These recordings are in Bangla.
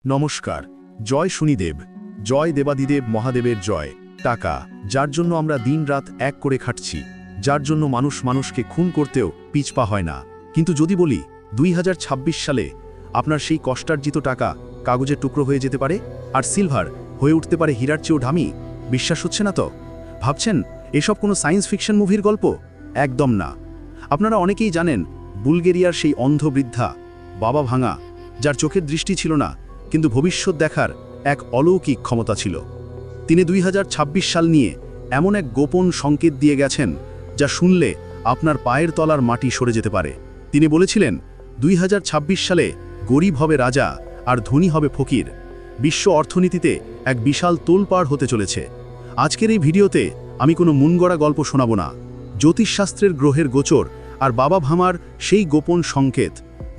নমস্কার। জয় শনিদেব, জয় দেবাদিদেব মহাদেবের জয়। টাকা, যার জন্য আমরা দিনরাত এক করে খাটছি, যার জন্য মানুষ মানুষকে খুন করতেও পিছপা হয় না। কিন্তু যদি বলি 2026 সালে আপনার সেই কষ্টার্জিত টাকা কাগজের টুকরো হয়ে যেতে পারে, আর সিলভার হয়ে উঠতে পারে হীরার চেয়েও দামি, বিশ্বাস হচ্ছে না তো? ভাবছেন এসব কোনো সায়েন্স ফিকশন মুভির গল্প? একদম না। আপনারা অনেকেই জানেন বুলগেরিয়ার সেই অন্ধ বৃদ্ধা বাবা ভাঙা, যার চোখের দৃষ্টি ছিল না, কিন্তু ভবিষ্যৎ দেখার এক অলৌকিক ক্ষমতা ছিল। তিনি 2026 সাল নিয়ে এমন এক গোপন সংকেত দিয়ে গেছেন যা শুনলে আপনার পায়ের তলার মাটি সরে যেতে পারে। তিনি বলেছিলেন 2026 সালে গরিব হবে রাজা আর ধনী হবে ফকির। বিশ্ব অর্থনীতিতে এক বিশাল তোলপাড় হতে চলেছে। আজকের এই ভিডিওতে আমি কোনো মনগড়া গল্প শোনাব না। জ্যোতিষশাস্ত্রের গ্রহের গোচর আর বাবা ভামার সেই গোপন সংকেত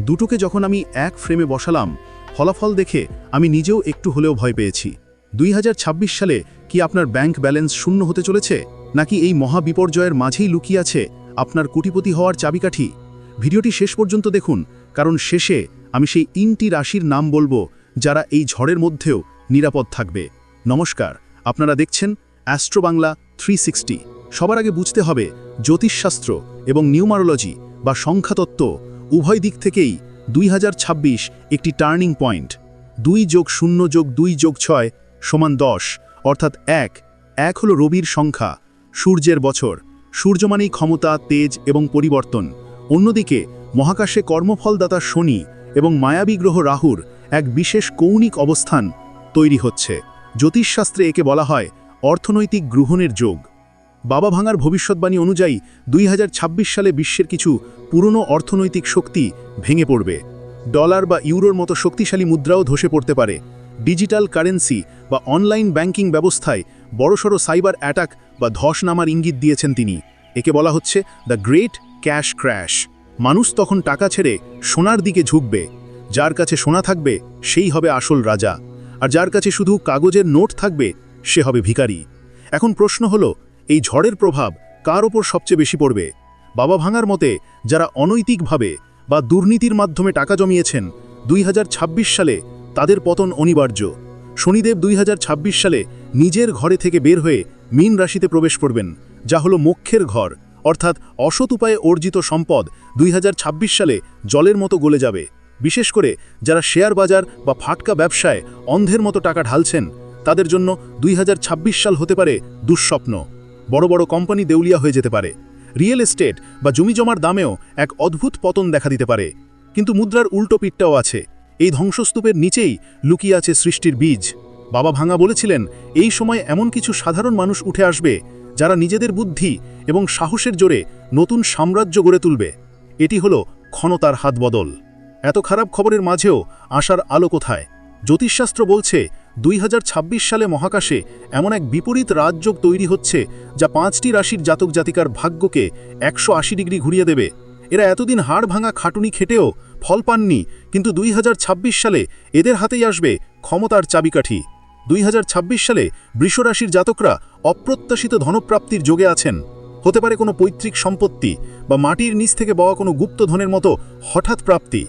দুটোকে যখন আমি এক ফ্রেমে বসালাম, ফলাফল দেখে আমি নিজেও একটু হলেও ভয় পেয়েছি। 2026 সালে কি আপনার ব্যাংক ব্যালেন্স শূন্য হতে চলেছে, নাকি এই মহা বিপর্যয়ের মাঝেই লুকিয়ে আছে আপনার কোটিপতি হওয়ার চাবিকাঠি? ভিডিওটি শেষ পর্যন্ত দেখুন, কারণ শেষে আমি সেই 3টি রাশির নাম বলবো যারা এই ঝড়ের মধ্যেও নিরাপদ থাকবে। নমস্কার, আপনারা দেখছেন অ্যাস্ট্রো বাংলা 360। সবার আগে বুঝতে হবে জ্যোতিষশাস্ত্র এবং নিউমারোলজি বা সংখ্যাতত্ত্ব উভয় দিক থেকেই 2026 একটি টার্নিং পয়েন্ট। 2+0+2+6 = 10, অর্থাৎ 1 হলো রবির সংখ্যা, সূর্যের বছর। সূর্য মানেই ক্ষমতা, তেজ এবং পরিবর্তন। অন্যদিকে মহাকাশে কর্মফলদাতা শনি এবং মায়াবী গ্রহ রাহুর এক বিশেষ কৌণিক অবস্থান তৈরি হচ্ছে। জ্যোতিষশাস্ত্রে একে বলা হয় অর্থনৈতিক গ্রহণের যোগ। বাবা ভাঙার ভবিষ্যৎবাণী অনুযায়ী 2026 সালে বিশ্বের কিছু পুরনো অর্থনৈতিক শক্তি ভেঙে পড়বে। ডলার বা ইউরোর মতো শক্তিশালী মুদ্রাও ধসে পড়তে পারে। ডিজিটাল কারেন্সি বা অনলাইন ব্যাংকিং ব্যবস্থায় বড়সড় সাইবার অ্যাটাক বা ধস নামার ইঙ্গিত দিয়েছেন তিনি। একে বলা হচ্ছে দ্য গ্রেট ক্যাশ ক্র্যাশ। মানুষ তখন টাকা ছেড়ে সোনার দিকে ঝুঁকবে। যার কাছে সোনা থাকবে সেই হবে আসল রাজা, আর যার কাছে শুধু কাগজের নোট থাকবে সে হবে ভিখারি। এখন প্রশ্ন হলো, এই ঝড়ের প্রভাব কার ওপর সবচেয়ে বেশি পড়বে? বাবা ভাঙার মতে যারা অনৈতিকভাবে বা দুর্নীতির মাধ্যমে টাকা জমিয়েছেন, 2026 সালে তাদের পতন অনিবার্য। শনিদেব 2026 সালে নিজের ঘরে থেকে বের হয়ে মীন রাশিতে প্রবেশ করবেন, যা হলো মোক্ষের ঘর, অর্থাৎ অসৎ উপায়ে অর্জিত সম্পদ 2026 সালে জলের মতো গলে যাবে। বিশেষ করে যারা শেয়ার বাজার বা ফাটকা ব্যবসায় অন্ধের মতো টাকা ঢালছেন, তাদের জন্য 2026 সাল হতে পারে দুঃস্বপ্ন। বড় বড় কোম্পানি দেউলিয়া হয়ে যেতে পারে। রিয়েল এস্টেট বা জমিজমার দামেও এক অদ্ভুত পতন দেখা দিতে পারে। কিন্তু মুদ্রার উল্টো পিঠটাও আছে। এই ধ্বংসস্তূপের নিচেই লুকিয়ে আছে সৃষ্টির বীজ। বাবা ভাঙা বলেছিলেন এই সময় এমন কিছু সাধারণ মানুষ উঠে আসবে যারা নিজেদের বুদ্ধি এবং সাহসের জোরে নতুন সাম্রাজ্য গড়ে তুলবে। এটি হলো ক্ষমতার হাত বদল। এত খারাপ খবরের মাঝেও আশার আলো কোথায়? জ্যোতিষশাস্ত্র বলছে 2026 সালে মহাকাশে এমন এক বিপরীত রাজযোগ তৈরি হচ্ছে যা 5টি রাশির জাতক জাতিকার ভাগ্যকে 180 ডিগ্রি ঘুরিয়ে দেবে। এরা এতদিন হাড় ভাঙা খাটুনি খেটেও ফল পাননি, কিন্তু 2026 সালে এদের হাতেই আসবে ক্ষমতার চাবিকাঠি। 2026 সালে বৃষ রাশির জাতকরা অপ্রত্যাশিত ধনপ্রাপ্তির যোগে আছেন। হতে পারে কোনো পৈতৃক সম্পত্তি বা মাটির নিচ থেকে বওয়া কোনো গুপ্তধনের মতো হঠাৎ প্রাপ্তি।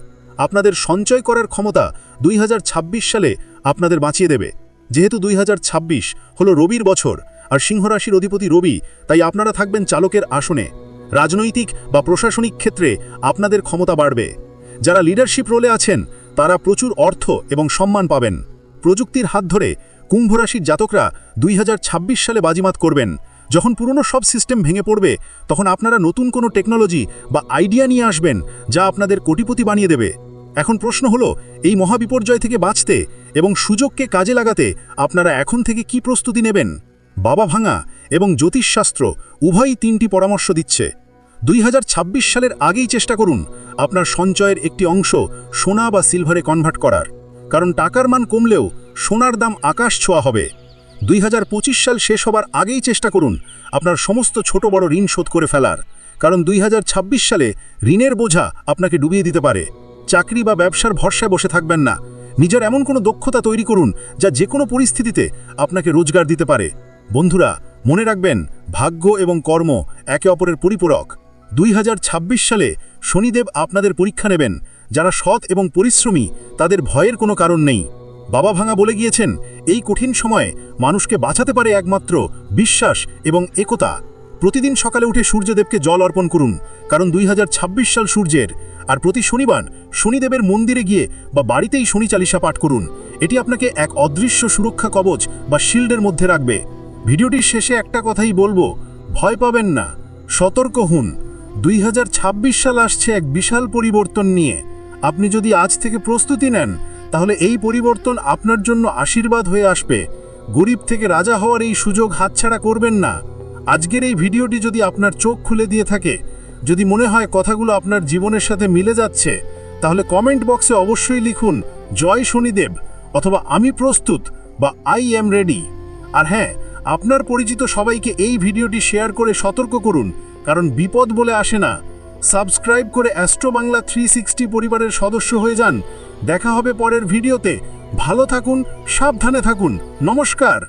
আপনাদের সঞ্চয় করার ক্ষমতা 2026 সালে আপনাদের বাঁচিয়ে দেবে। যেহেতু 2026 হলো রবির বছর আর সিংহ রাশির অধিপতি রবি, তাই আপনারা থাকবেন চালকের আসনে। রাজনৈতিক বা প্রশাসনিক ক্ষেত্রে আপনাদের ক্ষমতা বাড়বে। যারা লিডারশিপ রোলে আছেন তারা প্রচুর অর্থ এবং সম্মান পাবেন। প্রযুক্তির হাত ধরে কুম্ভ রাশির জাতকরা 2026 সালে বাজিমাত করবেন। যখন পুরনো সব সিস্টেম ভেঙে পড়বে, তখন আপনারা নতুন কোনো টেকনোলজি বা আইডিয়া নিয়ে আসবেন যা আপনাদের কোটিপতি বানিয়ে দেবে। এখন প্রশ্ন হলো, এই মহাবিপর্যয় থেকে বাঁচতে এবং সুযোগকে কাজে লাগাতে আপনারা এখন থেকে কি প্রস্তুতি নেবেন? বাবা ভাঙা এবং জ্যোতিষশাস্ত্র উভয়ই 3টি পরামর্শ দিচ্ছে। 2026 সালের আগেই চেষ্টা করুন আপনার সঞ্চয়ের একটি অংশ সোনা বা সিলভারে কনভার্ট করার, কারণ টাকার মান কমলেও সোনার দাম আকাশ ছোঁয়া হবে। 2025 সাল শেষ হবার আগেই চেষ্টা করুন আপনার সমস্ত ছোট বড় ঋণ শোধ করে ফেলার, কারণ 2026 সালে ঋণের বোঝা আপনাকে ডুবিয়ে দিতে পারে। চাকরি বা ব্যবসার ভরসায় বসে থাকবেন না। নিজের এমন কোনো দক্ষতা তৈরি করুন যা যে কোনো পরিস্থিতিতে আপনাকে রোজগার দিতে পারে। বন্ধুরা, মনে রাখবেন, ভাগ্য এবং কর্ম একে অপরের পরিপূরক। 2026 সালে শনিদেব আপনাদের পরীক্ষা নেবেন। যারা সৎ এবং পরিশ্রমী, তাদের ভয়ের কোনো কারণ নেই। বাবা ভাঙা বলে গিয়েছেন, এই কঠিন সময়ে মানুষকে বাঁচাতে পারে একমাত্র বিশ্বাস এবং একতা। প্রতিদিন সকালে উঠে সূর্যদেবকে জল অর্পণ করুন, কারণ 2026 সাল সূর্যের। আর প্রতি শনিবার শনিদেবের মন্দিরে গিয়ে বা বাড়িতেই শনি চালিসা পাঠ করুন। এটি আপনাকে এক অদৃশ্য সুরক্ষা কবচ বা শিল্ডের মধ্যে রাখবে। ভিডিওটির শেষে একটা কথাই বলবো, ভয় পাবেন না, সতর্ক হন। 2026 সাল আসছে এক বিশাল পরিবর্তন নিয়ে। আপনি যদি আজ থেকে প্রস্তুতি নেন, তাহলে এই পরিবর্তন আপনার জন্য আশীর্বাদ হয়ে আসবে। গরিব থেকে রাজা হওয়ার এই সুযোগ হাতছাড়া করবেন না। আজকের এই ভিডিওটি যদি আপনার চোখ খুলে দিয়ে থাকে, যদি মনে হয় কথাগুলো আপনার জীবনের সাথে মিলে যাচ্ছে, তাহলে কমেন্ট বক্সে অবশ্যই লিখুন জয় শনিদেব, অথবা আমি প্রস্তুত বা আই অ্যাম রেডি। আর হ্যাঁ, আপনার পরিচিত সবাইকে এই ভিডিওটি শেয়ার করে সতর্ক করুন, কারণ বিপদ বলে আসে না। সাবস্ক্রাইব করে অ্যাস্ট্রো বাংলা 360 পরিবারের সদস্য হয়ে যান। দেখা হবে পরের ভিডিওতে। ভালো থাকুন, সাবধানে থাকুন। নমস্কার।